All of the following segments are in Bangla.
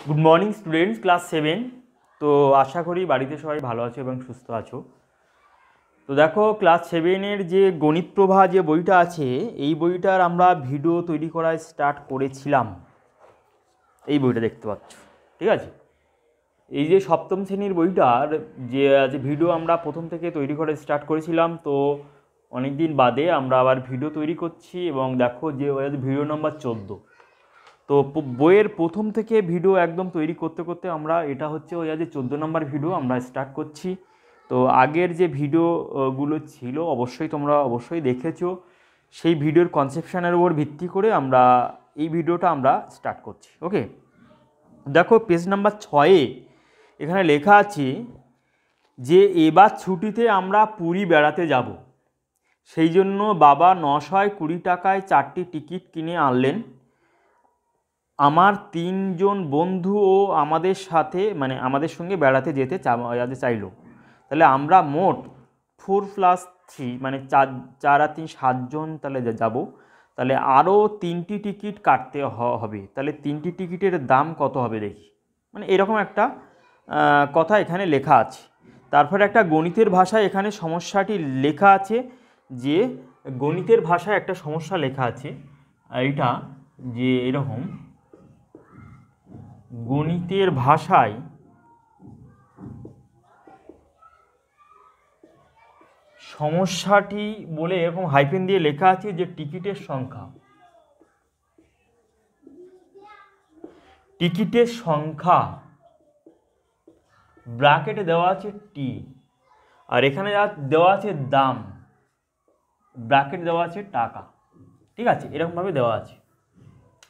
Good morning students, class 7। তো আশা করি বাড়িতে সবাই ভালো আছো এবং সুস্থ আছো। তো দেখো, ক্লাস 7-এর যে গণিত প্রভা যে বইটা আছে, এই বইটার আমরা ভিডিও তৈরি করা স্টার্ট করেছিলাম। এই বইটা দেখতে পাচ্ছ, ঠিক আছে? এই যে সপ্তম শ্রেণীর বইটার যে ভিডিও আমরা প্রথম থেকে তৈরি করে স্টার্ট করেছিলাম, তো অনেক দিন বাদে আমরা আবার ভিডিও তৈরি করছি। এবং দেখো যে ভিডিও নাম্বার 14। তো বইয়ের প্রথম থেকে ভিডিও একদম তৈরি করতে করতে আমরা এটা হচ্ছে ওই যে 14 নম্বর ভিডিও আমরা স্টার্ট করছি। তো আগের যে ভিডিওগুলো ছিল তোমরা অবশ্যই দেখেছো। সেই ভিডিওর কনসেপশনের উপর ভিত্তি করে আমরা এই ভিডিওটা আমরা স্টার্ট করছি। ওকে, দেখো পেজ নাম্বার 6-এ এখানে লেখা আছে যে এবার ছুটিতে আমরা পুরী বেড়াতে যাব। সেই জন্য বাবা 920 টাকায় 4টি টিকিট কিনে আনলেন। আমার 3 জন বন্ধুও আমাদের সাথে আমাদের সঙ্গে বেড়াতে যেতে চাইলো। তাহলে আমরা মোট 4+3 4 আর 3 7 জন তাহলে যাব। তাহলে আরও 3টি টিকিট কাটতে হবে। তাহলে 3টি টিকিটের দাম কত হবে দেখি। এরকম একটা কথা এখানে লেখা আছে। তারপরে একটা গণিতের ভাষায় এখানে সমস্যাটি লেখা আছে, যে গণিতের ভাষায় একটা সমস্যা লেখা আছে এইটা, যে এরকম গণিতের ভাষায় সমস্যাটি বলে এরকম হাইফেন দিয়ে লেখা আছে যে টিকিটের সংখ্যা ব্র্যাকেটে দেওয়া আছে টি, আর এখানে দেওয়া আছে দাম, ব্র্যাকেট দেওয়া আছে টাকা। ঠিক আছে, এরকমভাবে দেওয়া আছে।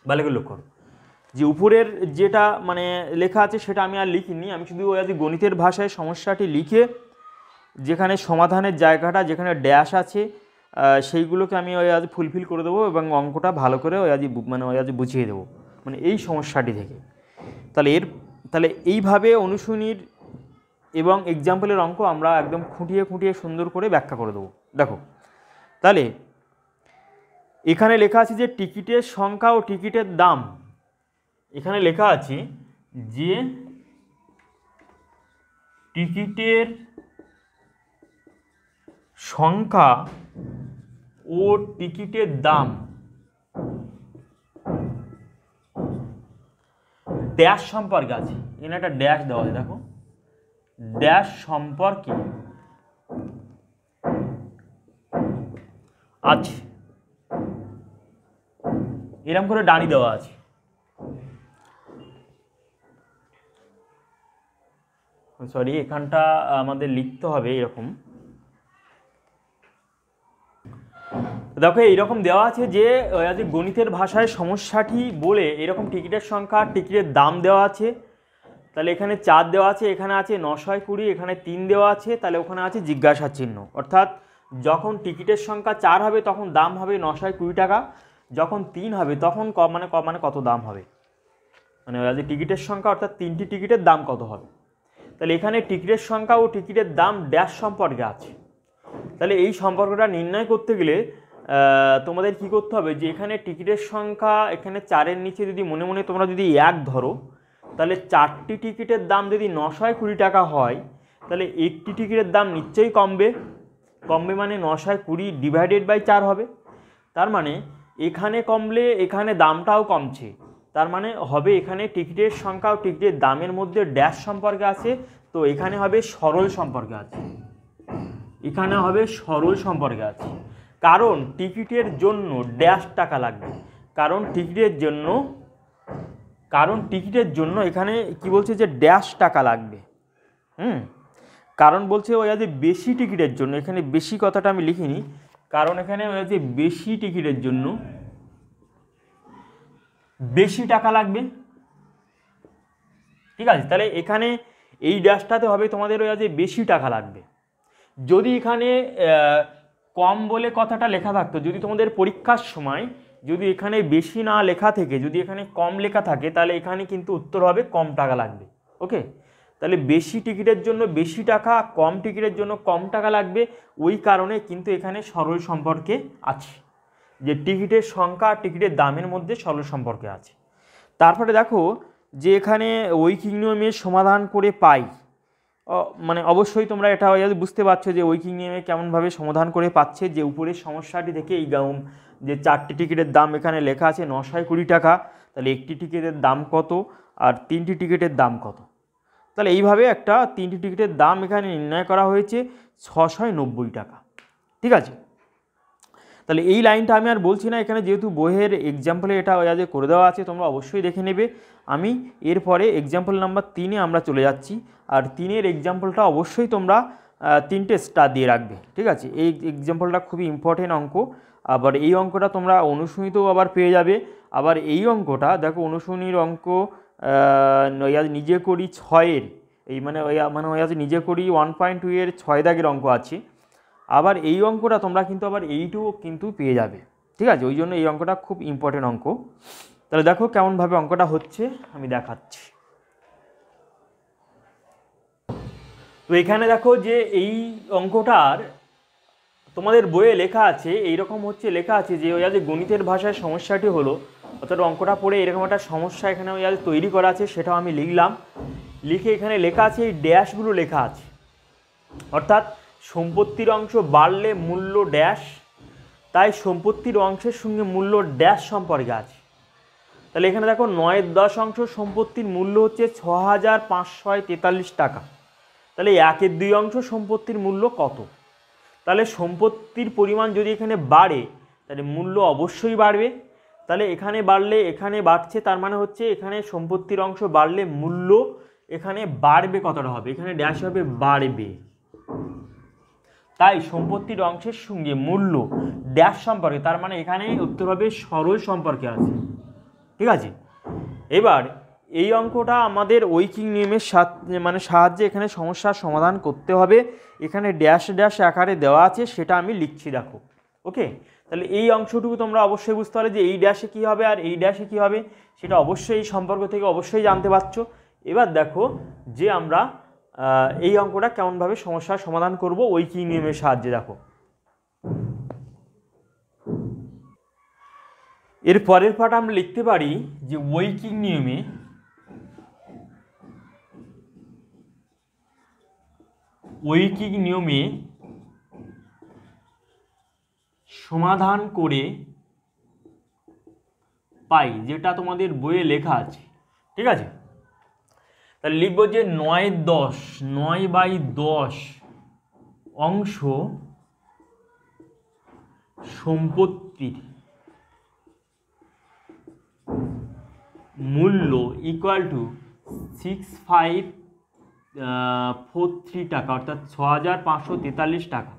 ভালো করে লক্ষ্য করো যে উপরের যেটা লেখা আছে সেটা আমি আর লিখিনি। আমি শুধু ওই গণিতের ভাষায় সমস্যাটি লিখে যেখানে সমাধানের জায়গাটা যেখানে ড্যাশ আছে সেইগুলোকে আমি ওই ফুলফিল করে দেবো এবং অঙ্কটা ভালো করে ওই বুঝিয়ে দেবো এই সমস্যাটি থেকে। তাহলে এইভাবে অনুশীলনীর এবং এক্সাম্পলের অঙ্ক আমরা একদম খুঁটিয়ে খুঁটিয়ে সুন্দর করে ব্যাখ্যা করে দেবো। দেখো, তাহলে এখানে লেখা আছে যে টিকিটের সংখ্যা ও টিকিটের দাম। এখানে লেখা আছে যে টিকিটের সংখ্যা ও টিকিটের দাম ড্যাশ সম্পর্কে আছে। এখানে একটা ড্যাশ দেওয়া আছে, দেখো ড্যাশ সম্পর্কে আছে, এরকম করে ডানি দেওয়া আছে। সরি, এখানটা আমাদের লিখতে হবে এরকম। দেখো এইরকম দেওয়া আছে যে গণিতের ভাষায় সমস্যাটি বলে এরকম টিকিটের সংখ্যা টিকিটের দাম দেওয়া আছে। তাহলে এখানে 4 দেওয়া আছে, এখানে আছে 920, এখানে 3 দেওয়া আছে, তাহলে ওখানে আছে জিজ্ঞাসা চিহ্ন। অর্থাৎ যখন টিকিটের সংখ্যা 4 হবে তখন দাম হবে 920 টাকা, যখন 3 হবে তখন কত দাম হবে, টিকিটের সংখ্যা অর্থাৎ 3টি টিকিটের দাম কত হবে। তাহলে এখানে টিকিটের সংখ্যা ও টিকিটের দাম ড্যাশ সম্পর্কে আছে। তাহলে এই সম্পর্কটা নির্ণয় করতে গেলে তোমাদের কি করতে হবে, যে এখানে টিকিটের সংখ্যা এখানে 4-এর নিচে যদি মনে মনে তোমরা যদি 1 ধরো, তাহলে 4টি টিকিটের দাম যদি 920 টাকা হয়, তাহলে একটি টিকিটের দাম নিশ্চয়ই কমবে 920 ডিভাইডেড বাই 4 হবে। তার মানে এখানে কমলে এখানে দামটাও কমছে, তার মানে হবে এখানে টিকিটের সংখ্যা ও টিকিটের দামের মধ্যে ড্যাশ সম্পর্কে আছে। তো এখানে হবে সরল সম্পর্কে আছে, এখানে হবে সরল সম্পর্কে আছে। কারণ টিকিটের জন্য ড্যাশ টাকা লাগবে, কারণ টিকিটের জন্য এখানে কি বলছে যে ড্যাশ টাকা লাগবে। কারণ বলছে ওই যে বেশি টিকিটের জন্য, এখানে বেশি কথাটা আমি লিখিনি, কারণ এখানে ওই যে বেশি টিকিটের জন্য বেশি টাকা লাগবে। ঠিক আছে, তাহলে এখানে এই ড্যাশটাতে হবে তোমাদের ওই যে বেশি টাকা লাগবে। যদি এখানে কম বলে কথাটা লেখা থাকতো, যদি তোমাদের পরীক্ষার সময় যদি এখানে বেশি না লেখা থেকে যদি এখানে কম লেখা থাকে, তাহলে এখানে কিন্তু উত্তর হবে কম টাকা লাগবে। ওকে, তাহলে বেশি টিকিটের জন্য বেশি টাকা, কম টিকিটের জন্য কম টাকা লাগবে। ওই কারণে কিন্তু এখানে সরল সম্পর্কে আছে, যে টিকিটের সংখ্যা আর টিকিটের দামের মধ্যে সরল সম্পর্কে আছে। তারপরে দেখো যে এখানে ঐকিক নিয়মের সমাধান করে পাই, মানে অবশ্যই তোমরা এটা বুঝতে পারছো যে ঐকিক নিয়মে কেমনভাবে সমাধান করে পাচ্ছে। যে উপরের সমস্যাটি থেকে এই যে 4টি টিকিটের দাম এখানে লেখা আছে 920 টাকা, তাহলে একটি টিকিটের দাম কত আর 3টি টিকিটের দাম কত, তাহলে এইভাবে একটা 3টি টিকিটের দাম এখানে নির্ণয় করা হয়েছে 690 টাকা। ঠিক আছে, তাহলে এই লাইনটা আমি আর বলছি না, এখানে যেহেতু বইয়ের এক্সাম্পলে এটা করে দেওয়া আছে তোমরা অবশ্যই দেখে নেবে। আমি এরপরে এক্সাম্পল নাম্বার 3-এ আমরা চলে যাচ্ছি, আর 3-এর এক্সাম্পলটা অবশ্যই তোমরা 3টে স্টার দিয়ে রাখবে। ঠিক আছে, এই এক্সাম্পলটা খুবই ইম্পর্টেন্ট অঙ্ক। আবার এই অঙ্কটা তোমরা অনুশীলনীতেও আবার পেয়ে যাবে। আবার এই অঙ্কটা দেখো অনুশীলনীর অঙ্ক নিজে করি 6-এর, এই মানে নিজে করি 1.2-এর 6 দাগের অঙ্ক আছে। আবার এই অঙ্কটা তোমরা কিন্তু আবার এইটুও কিন্তু পেয়ে যাবে। ঠিক আছে, ওই জন্য এই অঙ্কটা খুব ইম্পর্টেন্ট অঙ্ক। তাহলে দেখো কেমনভাবে অঙ্কটা হচ্ছে আমি দেখাচ্ছি। তো এখানে দেখো যে এই অঙ্কটার তোমাদের বইয়ে লেখা আছে এইরকম হচ্ছে, লেখা আছে যে ওই যে গণিতের ভাষায় সমস্যাটি হলো, অর্থাৎ অঙ্কটা পড়ে এরকম একটা সমস্যা এখানে ওই তৈরি করা আছে, সেটাও আমি লিখলাম। লিখে এখানে লেখা আছে এই ড্যাশগুলো লেখা আছে, অর্থাৎ সম্পত্তির অংশ বাড়লে মূল্য ড্যাশ, তাই সম্পত্তির অংশের সঙ্গে মূল্য ড্যাশ সম্পর্কে আছে। তাহলে এখানে দেখো 9/10 অংশ সম্পত্তির মূল্য হচ্ছে 6543 টাকা। তাহলে 1/2 অংশ সম্পত্তির মূল্য কত? তাহলে সম্পত্তির পরিমাণ যদি এখানে বাড়ে তাহলে মূল্য অবশ্যই বাড়বে। তাহলে এখানে বাড়লে এখানে বাড়ছে, তার মানে হচ্ছে এখানে সম্পত্তির অংশ বাড়লে মূল্য এখানে বাড়বে কতটা হবে, এখানে ড্যাশ হবে বাড়বে। তাই সম্পত্তির অংশের সঙ্গে মূল্য ড্যাশ সম্পর্কে, তার মানে এখানে উত্তর হবে সরল সম্পর্কে আছে। ঠিক আছে, এবার এই অঙ্কটা আমাদের ঐকিক নিয়মের সাহায্যে এখানে সমস্যার সমাধান করতে হবে। এখানে ড্যাশ ড্যাশ আকারে দেওয়া আছে, সেটা আমি লিখছি দেখো। ওকে, তাহলে এই অংশটুকু তোমরা অবশ্যই বুঝতে পারলে যে এই ড্যাশে কী হবে আর এই ড্যাশে কী হবে, সেটা অবশ্যই এই সম্পর্ক থেকে অবশ্যই জানতে পারছো। এবার দেখো যে আমরা এই অঙ্কটা কেমনভাবে সমস্যার সমাধান করব ঐকিক নিয়মের সাহায্যে। দেখো এর পরের পার্ট আমরা লিখতে পারি যে ঐকিক নিয়মে সমাধান করে পাই, যেটা তোমাদের বইয়ে লেখা আছে। ঠিক আছে, তাহলে লিখবো যে 9/10 অংশ সম্পত্তির মূল্য ইকুয়াল টু 6543 টাকা, অর্থাৎ 6543 টাকা।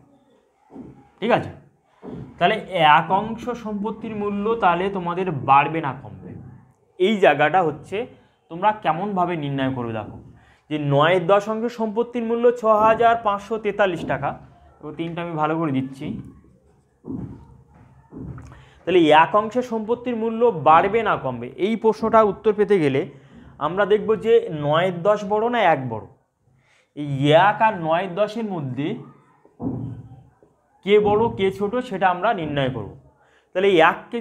ঠিক আছে, তাহলে এক অংশ সম্পত্তির মূল্য তাহলে তোমাদের বাড়বে না কমবে, এই জায়গাটা হচ্ছে তোমরা কেমনভাবে নির্ণয় করবে। দেখো যে 9/10 অংশ সম্পত্তির মূল্য 6543 টাকা, তো 3টা আমি ভালো করে দিচ্ছি। তাহলে এক অংশের সম্পত্তির মূল্য বাড়বে না কমবে, এই প্রশ্নটার উত্তর পেতে গেলে আমরা দেখব যে 9/10 বড় না 1 বড়। এই 1 আর 9/10-এর মধ্যে কে বড় কে ছোট সেটা আমরা নির্ণয় করব। তাহলে এই 1কে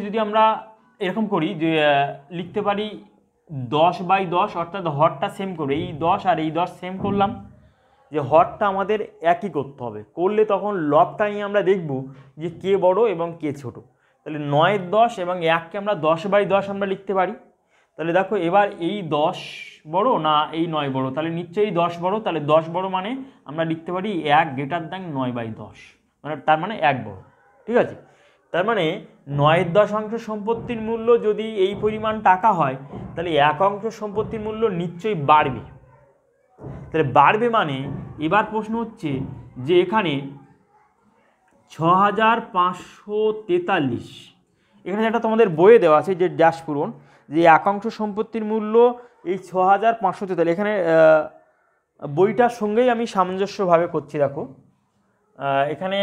যদি আমরা এরকম করি যে লিখতে পারি 10/10, অর্থাৎ হরটা সেম করবে, এই 10 আর এই 10 সেম করলাম, যে হরটা আমাদের একই করতে হবে, করলে তখন লবটা নিয়ে আমরা দেখব যে কে বড় এবং কে ছোট। তাহলে 9/10 এবং 1কে আমরা 10/10 আমরা লিখতে পারি। তাহলে দেখো এবার এই 10 বড় না এই 9 বড়, তাহলে নিশ্চয়ই 10 বড়। তাহলে 10 বড় মানে আমরা লিখতে পারি 1 গ্রেটার দ্যান 9/10, মানে তার মানে 1 বড়। ঠিক আছে, তার মানে 9/10 অংশ সম্পত্তির মূল্য যদি এই পরিমাণ টাকা হয় তাহলে 1 অংশ সম্পত্তির মূল্য নিশ্চয়ই বাড়বে। তাহলে বাড়বে মানে এবার প্রশ্ন হচ্ছে যে এখানে 6543, এখানে যেটা তোমাদের বইয়ে দেওয়া আছে যে ড্যাশ পূরণ, যে এক অংশ সম্পত্তির মূল্য এই 6543, এখানে বইটার সঙ্গেই আমি সামঞ্জস্যভাবে করছি। দেখো এখানে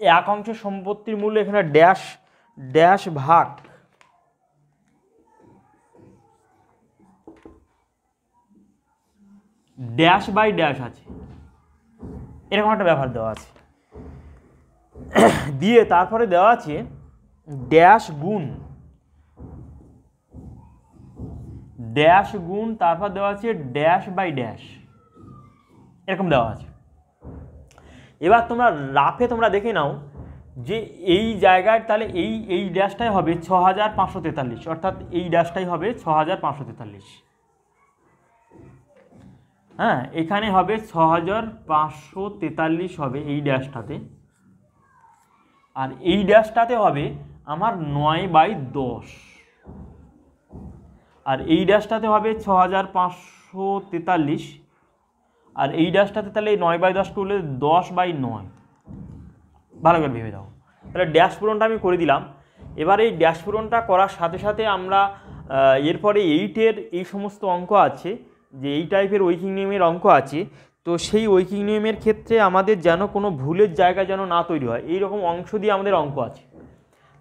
এক অংশ সম্পত্তির মূল্য এখানে ড্যাশ ড্যাশ ভাগ ড্যাশ বাই ড্যাশ আছে, এরকম একটা ব্যাপার দেওয়া আছে, দিয়ে তারপরে দেওয়া আছে ড্যাশ গুণ ড্যাশ গুণ তারপর দেওয়া আছে ড্যাশ বাই ড্যাশ, এরকম দেওয়া আছে। এবার তোমরা রাফে তোমরা দেখে নাও যে এই জায়গায় তাহলে এই ড্যাশটাই হবে 6543, অর্থাৎ এই ড্যাশটাই হবে 6543। হ্যাঁ, এখানে হবে 6543 হবে এই ড্যাশটাতে, আর এই ড্যাশটাতে হবে আমার 9/10, আর এই ড্যাশটাতে হবে 6543, আর এই ড্যাশটাতে তাহলে 9/10 করলে 10/9। ভালো করে ভেবে দাও। তাহলে ড্যাশ পূরণটা আমি করে দিলাম। এবার এই ড্যাশ পূরণটা করার সাথে সাথে আমরা এরপরে 8-এর এই সমস্ত অঙ্ক আছে, যে এই টাইপের ঐকিক নিয়মের অঙ্ক আছে, তো সেই ঐকিক নিয়মের ক্ষেত্রে আমাদের যেন কোনো ভুলের জায়গা যেন না তৈরি হয়, এই রকম অংশ দিয়ে আমাদের অঙ্ক আছে।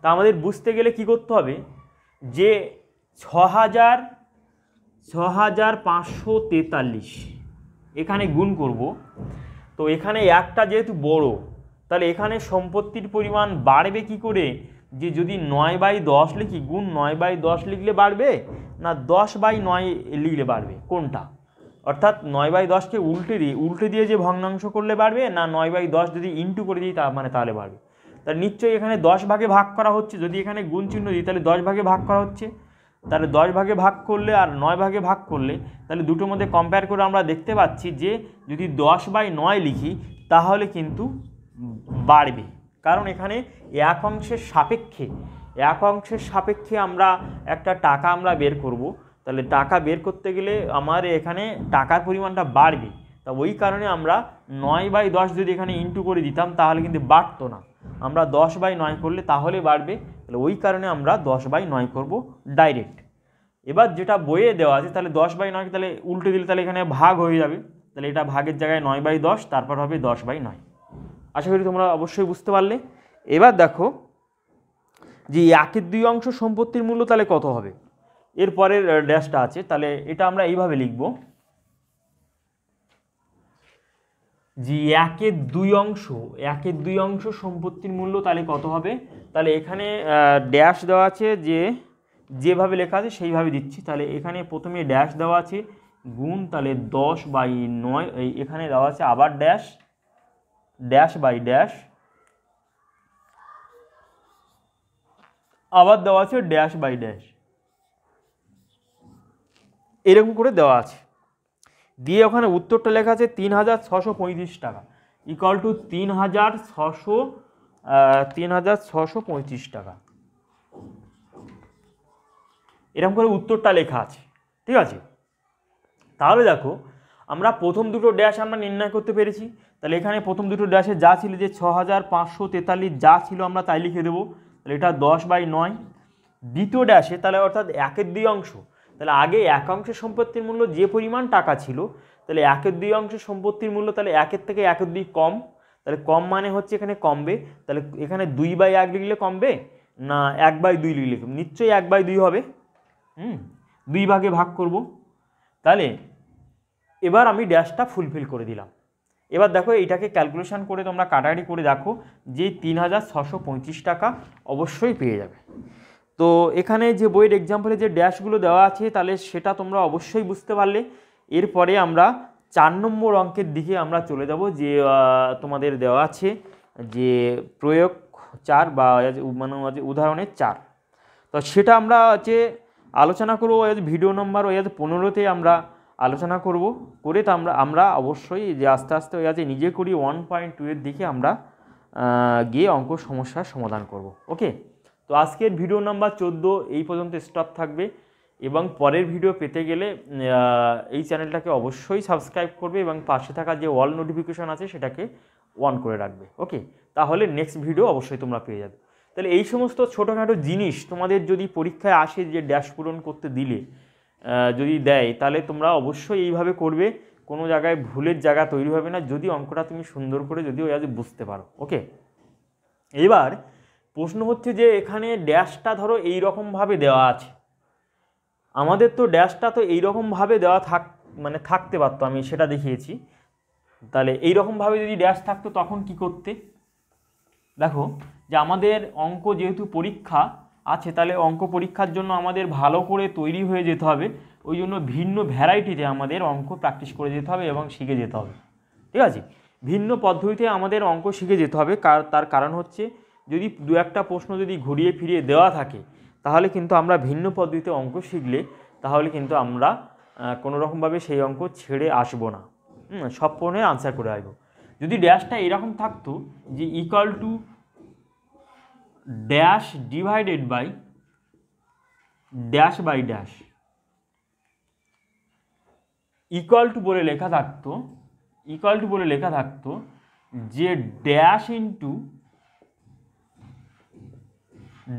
তা আমাদের বুঝতে গেলে কি করতে হবে, যে 6543 এখানে গুণ করব। তো এখানে একটা যেহেতু বড়, তাহলে এখানে সম্পত্তির পরিমাণ বাড়বে কি করে, যে যদি 9/10 লিখি, গুণ 9/10 লিখলে বাড়বে না 10/9 লিখলে বাড়বে, কোনটা? অর্থাৎ 9/10কে উল্টে দিয়ে যে ভগ্নাংশ করলে বাড়বে, না 9/10 যদি ইন্টু করে দিই তাহলে বাড়বে। তাহলে নিশ্চয়ই এখানে 10 ভাগে ভাগ করা হচ্ছে, যদি এখানে গুণ চিহ্ন দিই তাহলে 10 ভাগে ভাগ করা হচ্ছে। তাহলে 10 ভাগে ভাগ করলে আর 9 ভাগে ভাগ করলে, তাহলে দুটোর মধ্যে কম্পেয়ার করে আমরা দেখতে পাচ্ছি যে যদি 10/9 লিখি তাহলে কিন্তু বাড়বে, কারণ এখানে এক অংশের সাপেক্ষে আমরা একটা টাকা আমরা বের করব। তাহলে টাকা বের করতে গেলে আমার এখানে টাকার পরিমাণটা বাড়বে, তা ওই কারণে আমরা 9/10 যদি এখানে ইন্টু করে দিতাম তাহলে কিন্তু বাড়তো না, আমরা 10/9 করলে তাহলে বাড়বে। তাহলে ওই কারণে আমরা 10/9 করব ডাইরেক্ট। এবার যেটা বইয়ে দেওয়া আছে, তাহলে 10/9 তাহলে উল্টে দিলে তাহলে এখানে ভাগ হয়ে যাবে, তাহলে এটা ভাগের জায়গায় 9/10, তারপর হবে 10/9। আশা করি তোমরা অবশ্যই বুঝতে পারলে। এবার দেখো যে 1/2 অংশ সম্পত্তির মূল্য তাহলে কত হবে, এরপরের ড্যাশটা আছে, তাহলে এটা আমরা এইভাবে লিখব যে 1/2 অংশ সম্পত্তির মূল্য তাহলে কত হবে। তাহলে এখানে ড্যাশ দেওয়া আছে, যেভাবে লেখা আছে সেইভাবে দিচ্ছি। তাহলে এখানে প্রথমে ড্যাশ দেওয়া আছে গুণ, তাহলে 10/9, এখানে দেওয়া আছে আবার ড্যাশ বাই ড্যাশ, আবার দেওয়া আছে ড্যাশ বাই ড্যাশ, এরকম করে দেওয়া আছে। দিয়ে ওখানে উত্তরটা লেখা আছে 3635 টাকা, ইকুয়াল টু 3635 টাকা, এরকম করে উত্তরটা লেখা আছে। ঠিক আছে, তাহলে দেখো আমরা প্রথম দুটো ড্যাশ আমরা নির্ণয় করতে পেরেছি। তাহলে এখানে প্রথম দুটো ড্যাশে যা ছিল, যে 6543 যা ছিল আমরা তাই লিখে দেবো, তাহলে এটা 10/9। দ্বিতীয় ড্যাশে তাহলে অর্থাৎ 1/2 অংশ, তাহলে আগে এক অংশের সম্পত্তির মূল্য যে পরিমাণ টাকা ছিল, তাহলে 1/2 অংশের সম্পত্তির মূল্য তাহলে 1-এর থেকে 1/2 কম, তাহলে কম মানে হচ্ছে এখানে কমবে। তাহলে এখানে 2/1 লিখলে কমবে না 1/2 লিখলে? নিশ্চয়ই 1/2 হবে। 2 ভাগে ভাগ করব। তাহলে এবার আমি ড্যাশটা ফুলফিল করে দিলাম। এবার দেখো এইটাকে ক্যালকুলেশন করে তোমরা কাটাকাটি করে দেখো যে 3635 টাকা অবশ্যই পেয়ে যাবে। তো এখানে যে বইয়ের এক্সাম্পলে যে ড্যাশগুলো দেওয়া আছে, তাহলে সেটা তোমরা অবশ্যই বুঝতে পারলে। এরপরে আমরা 4 নম্বর অঙ্কের দিকে আমরা চলে যাব, যে তোমাদের দেওয়া আছে যে প্রয়োগ 4 বা মানে উদাহরণের 4। তো সেটা আমরা হচ্ছে আলোচনা করবো ভিডিও নম্বর 15-তে আমরা আলোচনা করব। করে তো আমরা অবশ্যই যে আস্তে আস্তে নিজে করি 1.2 এর দিকে আমরা গিয়ে অঙ্ক সমস্যার সমাধান করব। ওকে, তো আজকের ভিডিও নাম্বার 14 এই পর্যন্ত স্টপ থাকবে, এবং পরের ভিডিও পেতে গেলে এই চ্যানেলটাকে অবশ্যই সাবস্ক্রাইব করবে এবং পাশে থাকা যে অল নোটিফিকেশন আছে সেটাকে অন করে রাখবে। ওকে, তাহলে নেক্সট ভিডিও অবশ্যই তোমরা পেয়ে যাবে। তাহলে এই সমস্ত ছোটোখাটো জিনিস তোমাদের যদি পরীক্ষায় আসে, যে ড্যাশ পূরণ করতে দিলে যদি দেয়, তাহলে তোমরা অবশ্যই এইভাবে করবে, কোনো জায়গায় ভুলের জায়গা তৈরি হবে না, যদি অঙ্কটা তুমি সুন্দর করে যদি বুঝতে পারো। ওকে, এবার প্রশ্ন হচ্ছে যে এখানে ড্যাশটা ধরো এইরকমভাবে দেওয়া আছে, আমাদের তো ড্যাশটা তো এইরকমভাবে দেওয়া থাকতে পারতো, আমি সেটা দেখিয়েছি। তাহলে এইরকমভাবে যদি ড্যাশ থাকতো তখন কি করতে? দেখো যে আমাদের অঙ্ক যেহেতু পরীক্ষা আছে, তাহলে অঙ্ক পরীক্ষার জন্য আমাদের ভালো করে তৈরি হয়ে যেতে হবে, ওই জন্য ভিন্ন ভ্যারাইটিতে আমাদের অঙ্ক প্র্যাকটিস করে যেতে হবে এবং শিখে যেতে হবে, ঠিক আছে। ভিন্ন পদ্ধতিতে আমাদের অঙ্ক শিখে যেতে হবে, তার কারণ হচ্ছে যদি দু একটা প্রশ্ন যদি ঘুরিয়ে ফিরিয়ে দেওয়া থাকে তাহলে কিন্তু আমরা ভিন্ন পদ্ধতিতে অঙ্ক শিখলে তাহলে কিন্তু আমরা কোনো রকমভাবে সেই অঙ্ক ছেড়ে আসবো না, সব প্রশ্নের আনসার করে আসবো। যদি ড্যাশটা এরকম থাকতো যে equal to dash divided by dash by dash, equal to বলে লেখা থাকতো যে dash into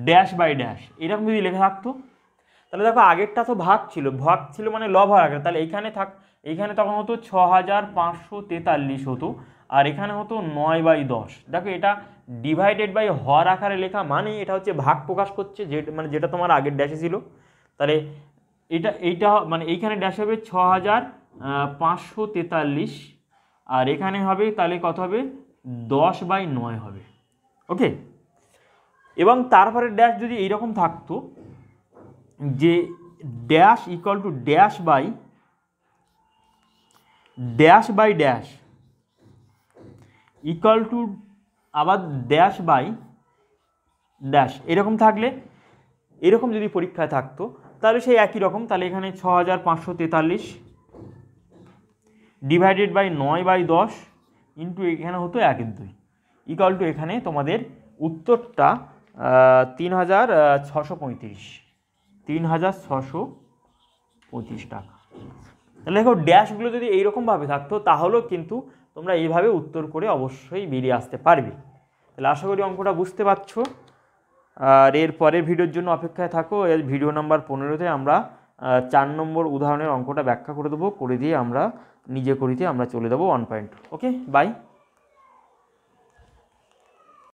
dash by dash, এরকম যদি লেখা থাকতো তাহলে দেখো আগেরটা তো ভাগ ছিল মানে লব হওয়ার আগে, তাহলে এইখানে তখন হতো 6543 হতো, আর এখানে হতো 9/10। দেখো এটা ডিভাইডেড বাই হর আকারে লেখা মানে এটা হচ্ছে ভাগ প্রকাশ করছে, যেটা তোমার আগের ড্যাশে ছিল। তাহলে এইটা মানে এইখানে ড্যাশ হবে 6543, আর এখানে হবে তাহলে কত হবে 10/9 হবে, ওকে। এবং তারপরে ড্যাশ যদি এইরকম থাকতো যে dash equal to dash by dash equal to আবার ড্যাশ বাই ড্যাশ, এরকম থাকলে এরকম যদি পরীক্ষায় থাকতো তাহলে সেই একই রকম, তাহলে এখানে 6543 ডিভাইডেড বাই 9/10 ইন্টু এখানে হতো 1/2 ইকুয়াল টু এখানে তোমাদের উত্তরটা 3635 টাকা। তাহলে দেখো ড্যাশগুলো যদি এইরকমভাবে থাকতো তাহলেও কিন্তু তোমরা এইভাবে উত্তর করে অবশ্যই বেরিয়ে আসতে পারবে। তাহলে আশা করি অঙ্কটা বুঝতে পারছো। আর এর পরের ভিডিওর জন্য অপেক্ষায় থাকো। এর ভিডিও নাম্বার 15-তে আমরা 4 নম্বর উদাহরণের অঙ্কটা ব্যাখ্যা করে দেবো, করে দিয়ে আমরা নিজে করিতে আমরা চলে যাবো 1 পয়েন্ট। Okay, by.